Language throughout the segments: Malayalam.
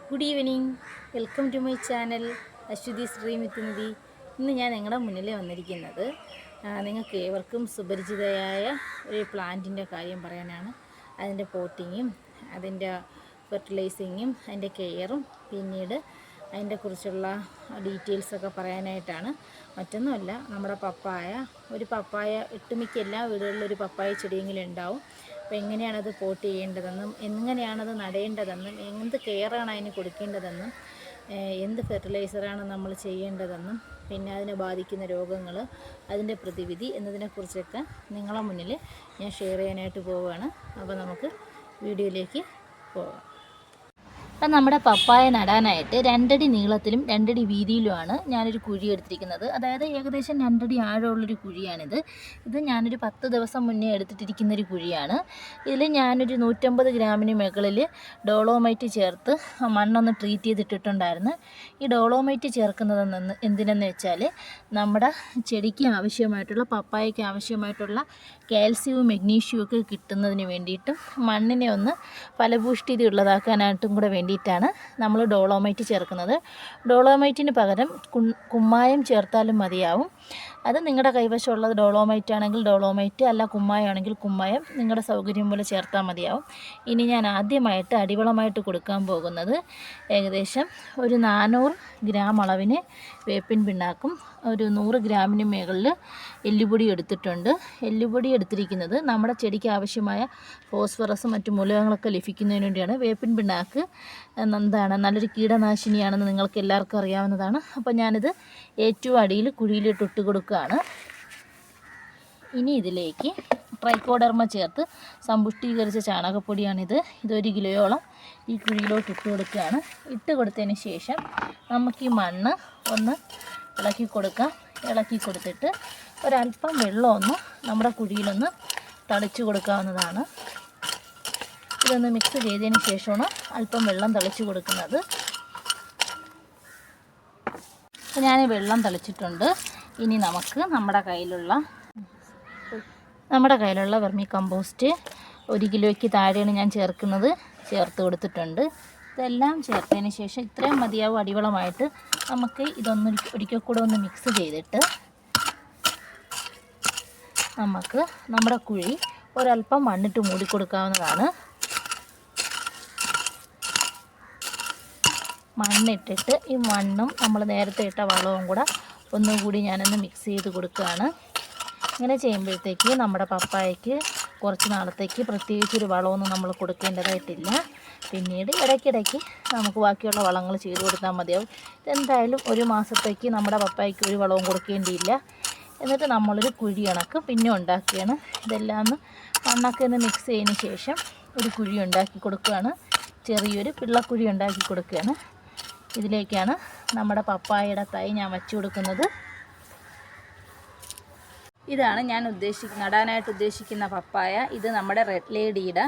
Good evening. Welcome to my channel Aswathy ശ്രീമിത്തുനിധി. ഇന്ന് ഞാൻ നിങ്ങളുടെ മുന്നിൽ വന്നിരിക്കുന്നത് നിങ്ങൾക്ക് ഏവർക്കും സുപരിചിതയായ ഒരു പ്ലാന്റിൻ്റെ കാര്യം പറയാനാണ്. അതിൻ്റെ പോട്ടിങ്ങും അതിൻ്റെ ഫെർട്ടിലൈസിങ്ങും അതിൻ്റെ കെയറും പിന്നീട് അതിൻ്റെ കുറിച്ചുള്ള ഡീറ്റെയിൽസൊക്കെ പറയാനായിട്ടാണ്. മറ്റൊന്നുമല്ല, നമ്മുടെ ഒരു പപ്പായ ഒട്ടുമിക്ക എല്ലാ വീടുകളിലും ഒരു പപ്പായ ചെടിയെങ്കിലും ഉണ്ടാവും. അപ്പോൾ എങ്ങനെയാണത് പോട്ട് ചെയ്യേണ്ടതെന്നും എങ്ങനെയാണത് നടേണ്ടതെന്നും എന്ത് കെയറാണ് അതിന് കൊടുക്കേണ്ടതെന്നും എന്ത് ഫെർട്ടിലൈസറാണ് നമ്മൾ ചെയ്യേണ്ടതെന്നും പിന്നെ അതിനെ ബാധിക്കുന്ന രോഗങ്ങൾ, അതിൻ്റെ പ്രതിവിധി എന്നതിനെക്കുറിച്ചൊക്കെ നിങ്ങളെ മുന്നിൽ ഞാൻ ഷെയർ ചെയ്യാനായിട്ട് പോവുകയാണ്. അപ്പോൾ നമുക്ക് വീഡിയോയിലേക്ക് പോകാം. അപ്പം നമ്മുടെ പപ്പായ നടാനായിട്ട് 2 അടി നീളത്തിലും 2 അടി വീതിയിലുമാണ് ഞാനൊരു കുഴി എടുത്തിരിക്കുന്നത്. അതായത് ഏകദേശം 2 അടി ആഴമുള്ളൊരു കുഴിയാണിത്. ഇത് ഞാനൊരു 10 ദിവസം മുന്നേ എടുത്തിട്ടിരിക്കുന്നൊരു കുഴിയാണ്. ഇതിൽ ഞാനൊരു 150 ഗ്രാമിന് മുകളിൽ ഡോളോമൈറ്റ് ചേർത്ത് മണ്ണൊന്ന് ട്രീറ്റ് ചെയ്തിട്ടിട്ടുണ്ടായിരുന്നു. ഈ ഡോളോമൈറ്റ് ചേർക്കുന്നതെന്ന് എന്തിനെന്ന് വെച്ചാൽ നമ്മുടെ ചെടിക്ക് ആവശ്യമായിട്ടുള്ള പപ്പായയ്ക്ക് ആവശ്യമായിട്ടുള്ള കാൽസ്യവും മഗ്നീഷ്യവും ഒക്കെ കിട്ടുന്നതിന് വേണ്ടിയിട്ടും മണ്ണിനെ ഒന്ന് ഫലഭൂഷ്ടിത ഉള്ളതാക്കാനായിട്ടും കൂടെ വേണ്ടിയിട്ടാണ് നമ്മൾ ഡോളോമൈറ്റ് ചേർക്കുന്നത്. ഡോളോമൈറ്റിന് പകരം കുമ്മായം ചേർത്താലും മതിയാവും. അത് നിങ്ങളുടെ കൈവശമുള്ളത് ഡോളോമൈറ്റ് ആണെങ്കിൽ ഡോളോമൈറ്റ്, അല്ല കുമ്മായം ആണെങ്കിൽ കുമ്മായം, നിങ്ങളുടെ സൗകര്യം പോലെ ചേർത്താൽ മതിയാവും. ഇനി ഞാൻ ആദ്യമായിട്ട് അടിവളമായിട്ട് കൊടുക്കാൻ പോകുന്നത് ഏകദേശം ഒരു 400 ഗ്രാം അളവിന് വേപ്പിൻ പിണ്ണാക്കും ഒരു 100 ഗ്രാമിന് മുകളിൽ എല്ലുപൊടി എടുത്തിട്ടുണ്ട്. എല്ലുപൊടി എടുത്തിരിക്കുന്നത് നമ്മുടെ ചെടിക്ക് ആവശ്യമായ ഫോസ്ഫറസും മറ്റു മൂലകങ്ങളൊക്കെ ലഭിക്കുന്നതിന് വേണ്ടിയാണ്. വേപ്പിൻ പിണ്ണാക്ക് നല്ലൊരു കീടനാശിനിയാണെന്ന് നിങ്ങൾക്ക് എല്ലാവർക്കും അറിയാവുന്നതാണ്. അപ്പോൾ ഞാനിത് ഏറ്റവും അടിയിൽ കുഴിയിലിട്ട് കൊടുക്കുകയാണ്. ഇനി ഇതിലേക്ക് ട്രൈക്കോഡർമ ചേർത്ത് സമ്പുഷ്ടീകരിച്ച ചാണകപ്പൊടിയാണിത്. ഇത് 1 കിലോയോളം ഈ കുഴിയിലോട്ട് ഇട്ട് കൊടുക്കുകയാണ്. ഇട്ട് കൊടുത്തതിന് ശേഷം നമുക്ക് ഈ മണ്ണ് ഒന്ന് ഇളക്കി കൊടുക്കാം. ഇളക്കി കൊടുത്തിട്ട് ഒരല്പം വെള്ളമൊന്ന് നമ്മുടെ കുഴിയിലൊന്ന് തളിച്ചു കൊടുക്കാവുന്നതാണ്. ഇതൊന്ന് മിക്സ് ചെയ്തതിന് ശേഷമാണ് അല്പം വെള്ളം തളിച്ചു കൊടുക്കുന്നത്. ഞാൻ വെള്ളം തളിച്ചിട്ടുണ്ട്. ഇനി നമുക്ക് നമ്മുടെ കയ്യിലുള്ള വെർമി കമ്പോസ്റ്റ് 1 കിലോയ്ക്ക് താഴെയാണ് ഞാൻ ചേർത്ത് കൊടുത്തിട്ടുണ്ട്. ഇതെല്ലാം ചേർത്തതിന് ശേഷം ഇത്രയും മതിയാവും അടിവളമായിട്ട്. നമുക്ക് ഒരിക്കൽ കൂടെ ഒന്ന് മിക്സ് ചെയ്തിട്ട് നമുക്ക് നമ്മുടെ കുഴി ഒരല്പം മണ്ണിട്ട് മൂടിക്കൊടുക്കാവുന്നതാണ്. മണ്ണിട്ടിട്ട് ഈ മണ്ണും നമ്മൾ നേരത്തെ ഇട്ട വളവും കൂടെ ഒന്നുകൂടി ഞാനൊന്ന് മിക്സ് ചെയ്ത് കൊടുക്കുകയാണ്. ഇങ്ങനെ ചെയ്യുമ്പോഴത്തേക്ക് നമ്മുടെ പപ്പായയ്ക്ക് കുറച്ച് നാളത്തേക്ക് പ്രത്യേകിച്ചൊരു വളമൊന്നും നമ്മൾ കൊടുക്കേണ്ടതായിട്ടില്ല. പിന്നീട് ഇടയ്ക്കിടയ്ക്ക് നമുക്ക് ബാക്കിയുള്ള വളങ്ങൾ ചെയ്ത് കൊടുത്താൽ മതിയാവും. ഇതെന്തായാലും 1 മാസത്തേക്ക് നമ്മുടെ പപ്പായയ്ക്ക് ഒരു വളവും കൊടുക്കേണ്ടിയില്ല. എന്നിട്ട് നമ്മളൊരു കുഴി കണക്ക് പിന്നെ ഉണ്ടാക്കുകയാണ്. ഇതെല്ലാം ഒന്ന് മണ്ണൊക്കെ ഒന്ന് മിക്സ് ചെയ്തതിന് ശേഷം ഒരു കുഴി ഉണ്ടാക്കി കൊടുക്കുകയാണ്. ചെറിയൊരു പിള്ളക്കുഴി ഉണ്ടാക്കി കൊടുക്കുകയാണ്. ഇതിലേക്കാണ് നമ്മുടെ പപ്പായയുടെ തൈ ഞാൻ വച്ചു കൊടുക്കുന്നത്. ഇതാണ് ഞാൻ നടാനായിട്ട് ഉദ്ദേശിക്കുന്ന പപ്പായ. ഇത് നമ്മുടെ റെഡ് ലേഡിയുടെ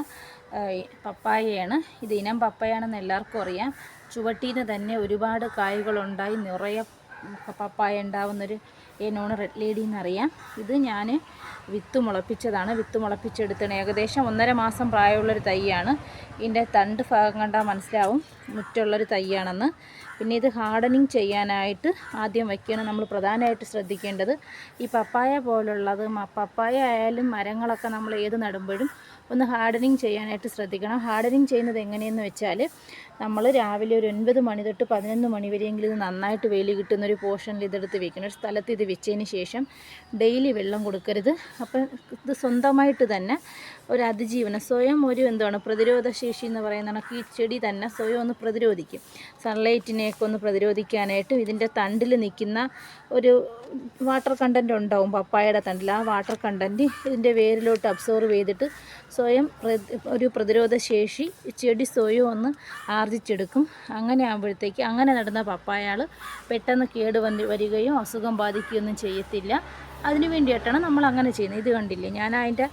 പപ്പായയാണ്. ഇത് ഇനം പപ്പായാണെന്ന് എല്ലാവർക്കും അറിയാം. ചുവട്ടിൽ നിന്ന് തന്നെ ഒരുപാട് കായ്കളുണ്ടായി നിറയെ പപ്പായ ഉണ്ടാവുന്നൊരു ഇനമാണ് റെഡ് ലേഡി എന്നറിയാം. ഇത് ഞാൻ വിത്ത് മുളപ്പിച്ചെടുത്താണ്. ഏകദേശം 1.5 മാസം പ്രായമുള്ളൊരു തൈയാണ്. ഇതിൻ്റെ തണ്ട് ഭാഗം കണ്ടാൽ മനസ്സിലാവും മുറ്റുള്ളൊരു തൈയാണെന്ന്. പിന്നെ ഇത് ഹാർഡനിങ് ചെയ്യാനായിട്ട് ആദ്യം വയ്ക്കുകയാണ് നമ്മൾ പ്രധാനമായിട്ട് ശ്രദ്ധിക്കേണ്ടത്. ഈ പപ്പായ പോലുള്ളത്, പപ്പായ ആയാലും മരങ്ങളൊക്കെ നമ്മൾ ഏത് നടുമ്പോഴും ഒന്ന് ഹാർഡനിങ് ചെയ്യാനായിട്ട് ശ്രദ്ധിക്കണം. ഹാർഡനിങ് ചെയ്യുന്നത് എങ്ങനെയെന്ന് വെച്ചാൽ നമ്മൾ രാവിലെ ഒരു 9 മണി തൊട്ട് 11 മണി വരെയെങ്കിലും ഇത് നന്നായിട്ട് വെയിൽ കിട്ടുന്നൊരു പോർഷനിൽ ഇതെടുത്ത് വെക്കണം. ഒരു സ്ഥലത്ത് ഇത് വെച്ചതിന് ശേഷം ഡെയിലി വെള്ളം കൊടുക്കരുത്. അപ്പം ഇത് സ്വന്തമായിട്ട് തന്നെ ഒരു അതിജീവനം, സ്വയം പ്രതിരോധ ശേഷി എന്ന് പറയുന്ന ഈ ചെടി തന്നെ സ്വയം ഒന്ന് പ്രതിരോധിക്കും. സൺലൈറ്റിനെയൊക്കെ ഒന്ന് പ്രതിരോധിക്കാനായിട്ട് ഇതിൻ്റെ തണ്ടിൽ നിൽക്കുന്ന ഒരു വാട്ടർ കണ്ടൻറ്റ് ഉണ്ടാവും പപ്പായയുടെ തണ്ടിൽ. ആ വാട്ടർ കണ്ടൻറ്റ് ഇതിൻ്റെ വേരിലോട്ട് അബ്സോർവ് ചെയ്തിട്ട് സ്വയം ഒരു പ്രതിരോധ ശേഷി ചെടി സ്വയം ഒന്ന് ആർജിച്ചെടുക്കും. അങ്ങനെ ആകുമ്പോഴത്തേക്ക് അങ്ങനെ നടുന്ന പപ്പായകൾ പെട്ടെന്ന് വരികയോ അസുഖം ബാധിക്കുകയൊന്നും ചെയ്യത്തില്ല. അതിന് വേണ്ടിയിട്ടാണ് നമ്മൾ അങ്ങനെ ചെയ്യുന്നത്. ഇത് കണ്ടില്ലേ, ഞാൻ അതിൻ്റെ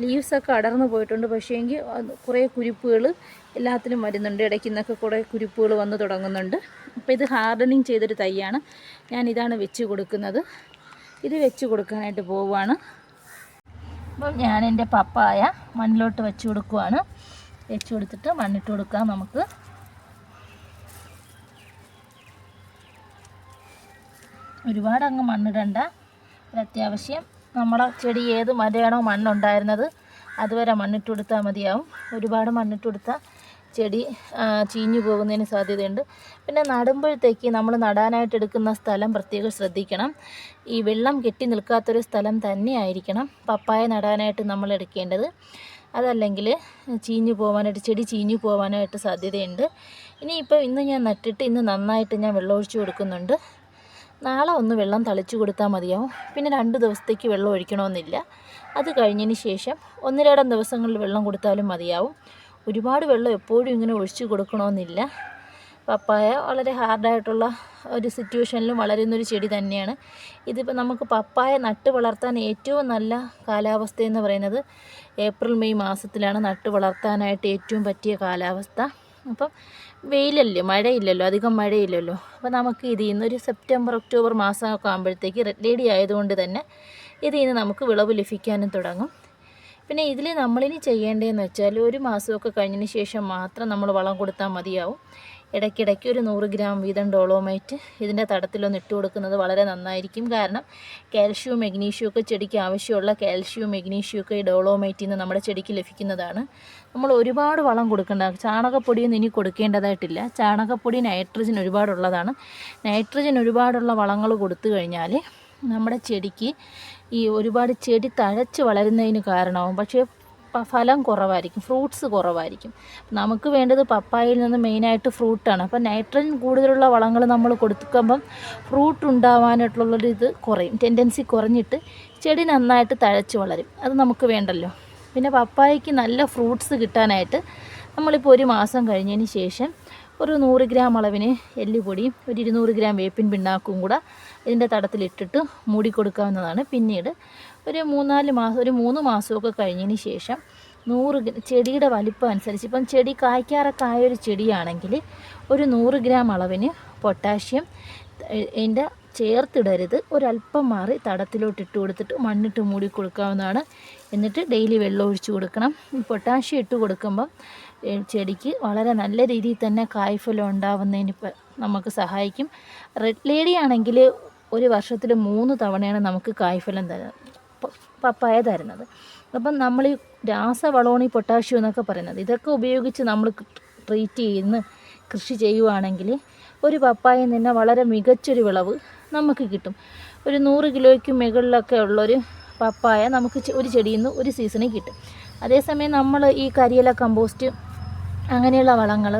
ലീവ്സൊക്കെ അടർന്നു പോയിട്ടുണ്ട്. പക്ഷേ എങ്കിൽ കുറേ കുരുപ്പുകൾ എല്ലാത്തിലും വരുന്നുണ്ട്. ഇടയ്ക്ക് നിന്നൊക്കെ കുറേ കുരുപ്പുകൾ വന്ന് തുടങ്ങുന്നുണ്ട്. അപ്പോൾ ഇത് ഹാർഡനിങ് ചെയ്തൊരു തൈയാണ്. ഇതാണ് വെച്ച് കൊടുക്കുന്നത്. ഇത് വെച്ച് കൊടുക്കാനായിട്ട് പോവുകയാണ്. അപ്പോൾ ഞാൻ എൻ്റെ പപ്പായ മണ്ണിലോട്ട് വെച്ച് കൊടുക്കുകയാണ്. വെച്ച് കൊടുത്തിട്ട് മണ്ണിട്ട് കൊടുക്കാം നമുക്ക്. ഒരുപാട് അങ്ങ് മണ്ണിടണ്ട. അത്യാവശ്യം നമ്മുടെ ചെടി ഏത് മരയാണോ മണ്ണുണ്ടായിരുന്നത് അതുവരെ മണ്ണിട്ട് കൊടുത്താൽ മതിയാവും. ഒരുപാട് മണ്ണിട്ട് കൊടുത്താൽ ചെടി ചീഞ്ഞു പോകുന്നതിന് സാധ്യതയുണ്ട്. പിന്നെ നടുമ്പോഴത്തേക്ക് നമ്മൾ നടാനായിട്ട് എടുക്കുന്ന സ്ഥലം പ്രത്യേകം ശ്രദ്ധിക്കണം. ഈ വെള്ളം കെട്ടി നിൽക്കാത്തൊരു സ്ഥലം തന്നെ ആയിരിക്കണം പപ്പായ നടാനായിട്ട് നമ്മൾ എടുക്കേണ്ടത്. അതല്ലെങ്കിൽ ചെടി ചീഞ്ഞു പോകാനായിട്ട് സാധ്യതയുണ്ട്. ഇന്ന് ഞാൻ നട്ടിട്ട് ഇന്ന് നന്നായിട്ട് ഞാൻ വെള്ളമൊഴിച്ച് കൊടുക്കുന്നുണ്ട്. നാളെ ഒന്ന് വെള്ളം തളിച്ചു കൊടുത്താൽ മതിയാവും. പിന്നെ 2 ദിവസത്തേക്ക് വെള്ളം ഒഴിക്കണമെന്നില്ല. അത് കഴിഞ്ഞതിന് ശേഷം 1-2 ദിവസങ്ങളിൽ വെള്ളം കൊടുത്താലും മതിയാവും. ഒരുപാട് വെള്ളം എപ്പോഴും ഇങ്ങനെ ഒഴിച്ചു കൊടുക്കണമെന്നില്ല. പപ്പായ വളരെ ഹാർഡായിട്ടുള്ള ഒരു സിറ്റുവേഷനിലും വളരുന്നൊരു ചെടി തന്നെയാണ്. ഇതിപ്പോൾ നമുക്ക് പപ്പായ നട്ട് വളർത്താൻ ഏറ്റവും നല്ല കാലാവസ്ഥയെന്ന് പറയുന്നത് ഏപ്രിൽ മെയ് മാസത്തിലാണ് നട്ട് വളർത്താനായിട്ട് ഏറ്റവും പറ്റിയ കാലാവസ്ഥ. അപ്പം മഴയില്ലല്ലോ, അധികം മഴയില്ലല്ലോ. അപ്പോൾ നമുക്ക് ഇതിൽ നിന്നൊരു സെപ്റ്റംബർ ഒക്ടോബർ മാസമൊക്കെ ആകുമ്പോഴത്തേക്ക് റെഡ് ലേഡി ആയതുകൊണ്ട് തന്നെ ഇതിൽ നിന്ന് നമുക്ക് വിളവ് ലഭിക്കാനും തുടങ്ങും. പിന്നെ ഇതിൽ നമ്മളിനി ചെയ്യേണ്ടതെന്ന് വെച്ചാൽ 1 മാസമൊക്കെ കഴിഞ്ഞതിന് ശേഷം മാത്രം നമ്മൾ വളം കൊടുത്താൽ മതിയാവും. ഇടയ്ക്കിടയ്ക്ക് ഒരു 100 ഗ്രാം വീതം ഡോളോമൈറ്റ് ഇതിൻ്റെ തടത്തിലൊന്ന് ഇട്ട് കൊടുക്കുന്നത് വളരെ നന്നായിരിക്കും. കാരണം കാൽഷ്യവും മഗ്നീഷ്യവും ഒക്കെ ചെടിക്ക് ആവശ്യമുള്ള കാൽഷ്യവും മഗ്നീഷ്യവും ഒക്കെ ഈ ഡോളോമൈറ്റിൽ നിന്ന് നമ്മുടെ ചെടിക്ക് ലഭിക്കുന്നതാണ്. നമ്മൾ ഒരുപാട് വളം കൊടുക്കേണ്ട, ചാണകപ്പൊടിയൊന്നും ഇനി കൊടുക്കേണ്ടതായിട്ടില്ല. ചാണകപ്പൊടി നൈട്രജൻ ഒരുപാടുള്ളതാണ്. നൈട്രജൻ ഒരുപാടുള്ള വളങ്ങൾ കൊടുത്തു കഴിഞ്ഞാൽ നമ്മുടെ ചെടിക്ക് ഒരുപാട് ചെടി തഴച്ച് വളരുന്നതിന് കാരണമാവും. പക്ഷേ ഫലം കുറവായിരിക്കും, ഫ്രൂട്ട്സ് കുറവായിരിക്കും. നമുക്ക് വേണ്ടത് പപ്പായയിൽ നിന്ന് മെയിനായിട്ട് ഫ്രൂട്ടാണ്. അപ്പോൾ നൈട്രജൻ കൂടുതലുള്ള വളങ്ങൾ നമ്മൾ കൊടുക്കുമ്പം ഫ്രൂട്ട് ഉണ്ടാവാനായിട്ടുള്ളൊരിത് കുറയും, ടെൻഡൻസി കുറഞ്ഞിട്ട് ചെടി നന്നായിട്ട് തഴച്ച് വളരും. അത് നമുക്ക് വേണ്ടല്ലോ. പിന്നെ പപ്പായയ്ക്ക് നല്ല ഫ്രൂട്ട്സ് കിട്ടാനായിട്ട് നമ്മളിപ്പോൾ 1 മാസം കഴിഞ്ഞതിന് ശേഷം ഒരു 100 ഗ്രാം അളവിന് എല്ലുപൊടിയും ഒരു 200 ഗ്രാം വേപ്പിൻ പിണ്ണാക്കും കൂടെ ഇതിൻ്റെ തടത്തിലിട്ടിട്ട് മൂടി കൊടുക്കാവുന്നതാണ്. പിന്നീട് ഒരു 3 മാസമൊക്കെ കഴിഞ്ഞതിന് ശേഷം ചെടിയുടെ വലിപ്പം അനുസരിച്ച്, ഇപ്പം ചെടി കായ്ക്കാറൊക്കെ ആയൊരു ചെടിയാണെങ്കിൽ ഒരു 100 ഗ്രാം അളവിന് പൊട്ടാഷ്യം ഇതിൻ്റെ ചേർത്തിടരുത്, ഒരല്പം മാറി തടത്തിലോട്ട് ഇട്ട് കൊടുത്തിട്ട് മണ്ണിട്ട് മൂടി കൊടുക്കാവുന്നതാണ്. എന്നിട്ട് ഡെയിലി വെള്ളം ഒഴിച്ച് കൊടുക്കണം. പൊട്ടാഷ്യം ഇട്ട് കൊടുക്കുമ്പം ചെടിക്ക് വളരെ നല്ല രീതിയിൽ തന്നെ കായ്ഫലം ഉണ്ടാവുന്നതിന് നമുക്ക് സഹായിക്കും. റെഡ് ലേഡി ആണെങ്കിൽ ഒരു വർഷത്തിൽ 3 തവണയാണ് നമുക്ക് കായ്ഫലം പപ്പായ തരുന്നത്. അപ്പം നമ്മൾ ഈ രാസവളമാണ് ഈ പൊട്ടാഷ്യം എന്നൊക്കെ പറയുന്നത്. ഇതൊക്കെ ഉപയോഗിച്ച് നമ്മൾ ട്രീറ്റ് ചെയ്യുന്ന കൃഷി ചെയ്യുവാണെങ്കിൽ ഒരു പപ്പായയിൽ നിന്ന് വളരെ മികച്ചൊരു വിളവ് നമുക്ക് കിട്ടും. ഒരു 100 കിലോയ്ക്ക് മുകളിലൊക്കെ ഉള്ളൊരു പപ്പായ നമുക്ക് ഒരു ചെടിയിൽ നിന്ന് ഒരു സീസണിൽ കിട്ടും. അതേസമയം നമ്മൾ ഈ കരിയില കമ്പോസ്റ്റ് അങ്ങനെയുള്ള വളങ്ങൾ,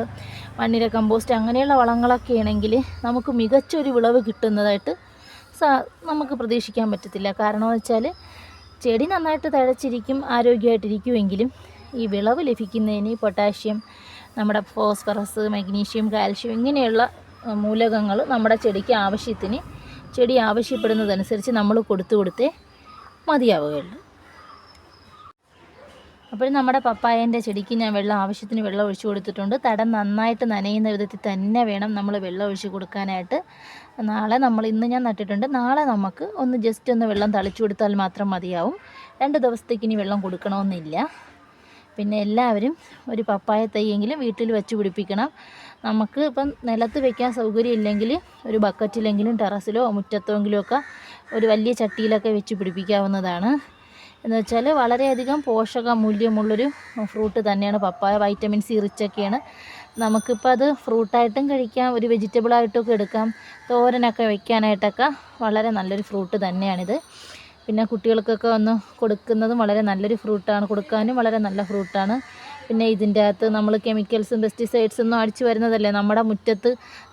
മണ്ണിര കമ്പോസ്റ്റ് അങ്ങനെയുള്ള വളങ്ങളൊക്കെ ആണെങ്കിൽ നമുക്ക് മികച്ചൊരു വിളവ് കിട്ടുന്നതായിട്ട് നമുക്ക് പ്രതീക്ഷിക്കാൻ പറ്റത്തില്ല. കാരണം എന്ന് വെച്ചാൽ ചെടി നന്നായിട്ട് തഴച്ചിരിക്കും, ആരോഗ്യമായിട്ടിരിക്കുമെങ്കിലും ഈ വിളവ് ലഭിക്കുന്നതിന് പൊട്ടാഷ്യം, നമ്മുടെ ഫോസ്ഫറസ്, മഗ്നീഷ്യം, കാൽഷ്യം ഇങ്ങനെയുള്ള മൂലകങ്ങൾ നമ്മുടെ ചെടിക്ക് ആവശ്യത്തിന് ചെടി ആവശ്യപ്പെടുന്നതനുസരിച്ച് നമ്മൾ കൊടുത്തേ മതിയാവുകയുള്ളൂ. അപ്പോൾ നമ്മുടെ പപ്പായൻ്റെ ചെടിക്ക് ഞാൻ ആവശ്യത്തിന് വെള്ളം ഒഴിച്ചു കൊടുത്തിട്ടുണ്ട്. തടം നന്നായിട്ട് നനയുന്ന വിധത്തിൽ തന്നെ വേണം നമ്മൾ വെള്ളം ഒഴിച്ച് കൊടുക്കാനായിട്ട്. ഇന്ന് ഞാൻ നട്ടിട്ടുണ്ട്. നാളെ നമുക്ക് ജസ്റ്റ് ഒന്ന് വെള്ളം തളിച്ചു കൊടുത്താൽ മാത്രം മതിയാവും. 2 ദിവസത്തേക്ക് ഇനി വെള്ളം കൊടുക്കണമെന്നില്ല. പിന്നെ എല്ലാവരും ഒരു പപ്പായ തൈയെങ്കിലും വീട്ടിൽ വെച്ച് പിടിപ്പിക്കണം. നമുക്ക് ഇപ്പം നിലത്ത് വെക്കാൻ സൗകര്യം ഇല്ലെങ്കിൽ ഒരു ബക്കറ്റിലെങ്കിലും ടെറസിലോ മുറ്റത്തെങ്കിലും ഒക്കെ ഒരു വലിയ ചട്ടിയിലൊക്കെ വെച്ച് പിടിപ്പിക്കാവുന്നതാണ്. എന്ന് വെച്ചാൽ വളരെയധികം പോഷകമൂല്യമുള്ളൊരു ഫ്രൂട്ട് തന്നെയാണ് പപ്പായ. Vitamin C റിച്ചൊക്കെയാണ്. നമുക്കിപ്പോൾ അത് ഫ്രൂട്ടായിട്ടും കഴിക്കാം, ഒരു വെജിറ്റബിളായിട്ടൊക്കെ എടുക്കാം, തോരനൊക്കെ വയ്ക്കാനായിട്ടൊക്കെ വളരെ നല്ലൊരു ഫ്രൂട്ട് തന്നെയാണിത്. പിന്നെ കുട്ടികൾക്കൊക്കെ കൊടുക്കുന്നതും വളരെ നല്ലൊരു ഫ്രൂട്ടാണ്, കൊടുക്കാനും വളരെ നല്ല ഫ്രൂട്ടാണ്. പിന്നെ ഇതിൻ്റെ അകത്ത് നമ്മൾ കെമിക്കൽസും പെസ്റ്റിസൈഡ്സൊന്നും അടിച്ചു വരുന്നതല്ലേ. നമ്മുടെ മുറ്റത്ത്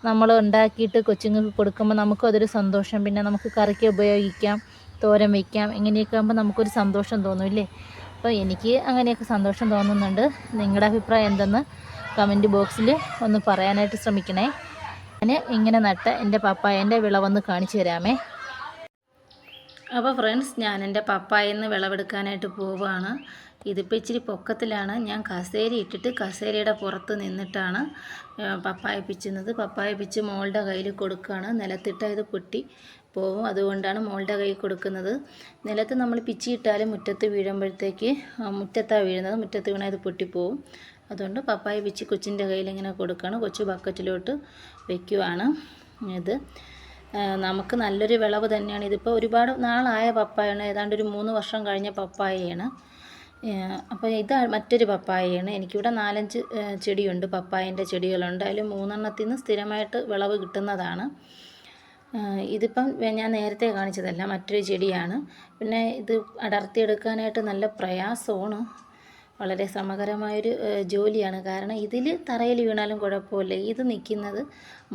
നമ്മൾ ഉണ്ടാക്കിയിട്ട് കൊച്ചുങ്ങൾക്ക് കൊടുക്കുമ്പോൾ നമുക്കും അതൊരു സന്തോഷം. പിന്നെ നമുക്ക് കറിക്ക് ഉപയോഗിക്കാം, തോരൻ വയ്ക്കാം. ഇങ്ങനെയൊക്കെ ആകുമ്പോൾ നമുക്കൊരു സന്തോഷം തോന്നുമില്ലേ. അപ്പോൾ എനിക്ക് അങ്ങനെയൊക്കെ സന്തോഷം തോന്നുന്നുണ്ട്. നിങ്ങളുടെ അഭിപ്രായം എന്തെന്ന് കമൻറ്റ് ബോക്സിൽ ഒന്ന് പറയാനായിട്ട് ശ്രമിക്കണേ. ഞാൻ ഇങ്ങനെ നട്ട എൻ്റെ പപ്പായൻ്റെ വിളവൊന്ന് കാണിച്ചു തരാമേ. അപ്പോൾ ഫ്രണ്ട്സ്, ഞാൻ എൻ്റെ പപ്പായയിൽ നിന്ന് വിളവെടുക്കാനായിട്ട് പോവുകയാണ്. ഇതിപ്പോൾ ഇച്ചിരി പൊക്കത്തിലാണ്. ഞാൻ കസേര ഇട്ടിട്ട് കസേരയുടെ പുറത്ത് നിന്നിട്ടാണ് പപ്പായ പിച്ചുന്നത്. പപ്പായ പിച്ച് മോളുടെ കയ്യിൽ കൊടുക്കുകയാണ്. നിലത്തിട്ട് ഇത് പൊട്ടി പോവും, അതുകൊണ്ടാണ് മോളുടെ കയ്യിൽ കൊടുക്കുന്നത്. നിലത്ത് നമ്മൾ പിച്ചിയിട്ടാലും മുറ്റത്ത് വീഴുമ്പോഴത്തേക്ക് മുറ്റത്താണ് വീഴുന്നത്, മുറ്റത്ത് വീണാൽ ഇത് പൊട്ടിപ്പോവും. അതുകൊണ്ട് പപ്പായ പിച്ചി കൊച്ചിൻ്റെ കയ്യിൽ ഇങ്ങനെ കൊടുക്കുകയാണ്. കൊച്ചു ബക്കറ്റിലോട്ട് വയ്ക്കുവാണ്. ഇത് നമുക്ക് നല്ലൊരു വിളവ് തന്നെയാണ്. ഇതിപ്പോൾ ഒരുപാട് നാളായ പപ്പായാണ്, ഏതാണ്ട് ഒരു 3 വർഷം കഴിഞ്ഞ പപ്പായയാണ്. അപ്പോൾ ഇത് മറ്റൊരു പപ്പായയാണ്. എനിക്കിവിടെ 4-5 ചെടിയുണ്ട്, പപ്പായൻ്റെ ചെടികളുണ്ട്. അതിൽ 3 നിന്ന് സ്ഥിരമായിട്ട് വിളവ് കിട്ടുന്നതാണ്. ഇതിപ്പം ഞാൻ നേരത്തെ കാണിച്ചതല്ല, മറ്റൊരു ചെടിയാണ്. പിന്നെ ഇത് അടർത്തിയെടുക്കാനായിട്ട് നല്ല പ്രയാസമാണ്, വളരെ ശ്രമകരമായൊരു ജോലിയാണ്. കാരണം ഇതിൽ തറയിൽ വീണാലും കുഴപ്പമില്ല. ഇത് നിൽക്കുന്നത്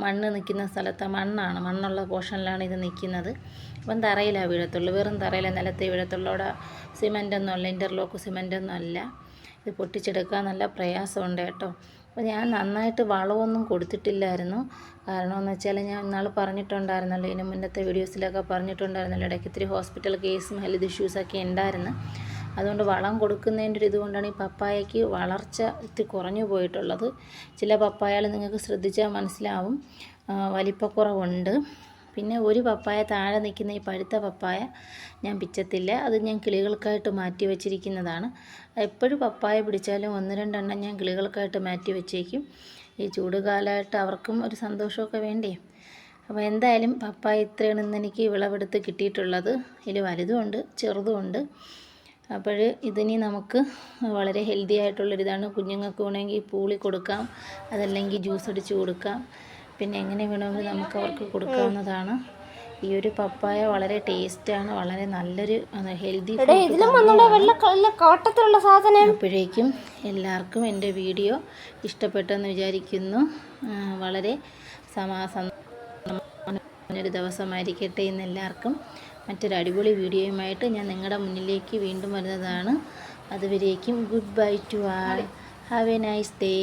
മണ്ണ് നിൽക്കുന്ന സ്ഥലത്ത്, മണ്ണുള്ള പോർഷനിലാണ് ഇത് നിൽക്കുന്നത്. അപ്പം തറയിലാണ് വീഴത്തുള്ളൂ, വെറും തറയിലെ നിലത്തെ വീഴത്തുള്ളൂ. അവിടെ സിമൻ്റൊന്നും അല്ല, ഇൻ്റർലോക്ക് സിമൻ്റൊന്നും അല്ല. ഇത് പൊട്ടിച്ചെടുക്കാൻ നല്ല പ്രയാസമുണ്ട് കേട്ടോ. അപ്പോൾ ഞാൻ നന്നായിട്ട് വളമൊന്നും കൊടുത്തിട്ടില്ലായിരുന്നു. കാരണമെന്ന് വെച്ചാൽ ഞാൻ ഇന്നാൾ പറഞ്ഞിട്ടുണ്ടായിരുന്നല്ലോ, ഇതിന് മുന്നത്തെ വീഡിയോസിലൊക്കെ പറഞ്ഞിട്ടുണ്ടായിരുന്നല്ലോ, ഇടയ്ക്ക് ഇത്തിരി ഹോസ്പിറ്റൽ കേസും ഹെൽത്ത് ഇഷ്യൂസൊക്കെ ഉണ്ടായിരുന്നു. അതുകൊണ്ട് വളം കൊടുക്കുന്നതിൻ്റെ ഒരു ഇതുകൊണ്ടാണ് ഈ പപ്പായയ്ക്ക് വളർച്ച ഇത്തിരി കുറഞ്ഞു പോയിട്ടുള്ളത്. ചില പപ്പായകൾ നിങ്ങൾക്ക് ശ്രദ്ധിച്ചാൽ മനസ്സിലാവും, വലിപ്പക്കുറവുണ്ട്. പിന്നെ ഒരു പപ്പായ താഴെ നിൽക്കുന്ന ഈ പഴുത്ത പപ്പായ ഞാൻ പിച്ചത്തില്ല, അത് ഞാൻ കിളികൾക്കായിട്ട് മാറ്റി വെച്ചിരിക്കുന്നതാണ്. എപ്പോഴും പപ്പായ പിടിച്ചാലും 1-2 എണ്ണം ഞാൻ കിളികൾക്കായിട്ട് മാറ്റി വെച്ചേക്കും. ഈ ചൂടുകാലമായിട്ട് അവർക്കും ഒരു സന്തോഷമൊക്കെ വേണ്ടേ. അപ്പോൾ എന്തായാലും പപ്പായ ഇത്രയാണ് ഇന്ന് എനിക്ക് വിളവെടുത്ത് കിട്ടിയിട്ടുള്ളത്. ഇതിൽ വലുതുമുണ്ട് ചെറുതുമുണ്ട്. അപ്പോൾ ഇതിനി നമുക്ക് വളരെ ഹെൽത്തി ആയിട്ടുള്ളൊരിതാണ്. കുഞ്ഞുങ്ങൾക്ക് വേണമെങ്കിൽ പൂളി കൊടുക്കാം, അതല്ലെങ്കിൽ ജ്യൂസ് അടിച്ച് കൊടുക്കാം, പിന്നെ എങ്ങനെ വേണമെങ്കിൽ നമുക്ക് അവർക്ക് കൊടുക്കാവുന്നതാണ്. ഈ ഒരു പപ്പായ വളരെ ടേസ്റ്റാണ്, വളരെ നല്ലൊരു ഹെൽത്തി സാധനം. അപ്പോഴേക്കും എല്ലാവർക്കും എൻ്റെ വീഡിയോ ഇഷ്ടപ്പെട്ടെന്ന് വിചാരിക്കുന്നു. വളരെ ഒരു ദിവസമായിരിക്കട്ടെ ഇന്ന് എല്ലാവർക്കും. മറ്റൊരു അടിപൊളി വീഡിയോയുമായിട്ട് ഞാൻ നിങ്ങളുടെ മുന്നിലേക്ക് വീണ്ടും വരുന്നതാണ്. അതുവരേക്കും good bye to all. Have a nice day.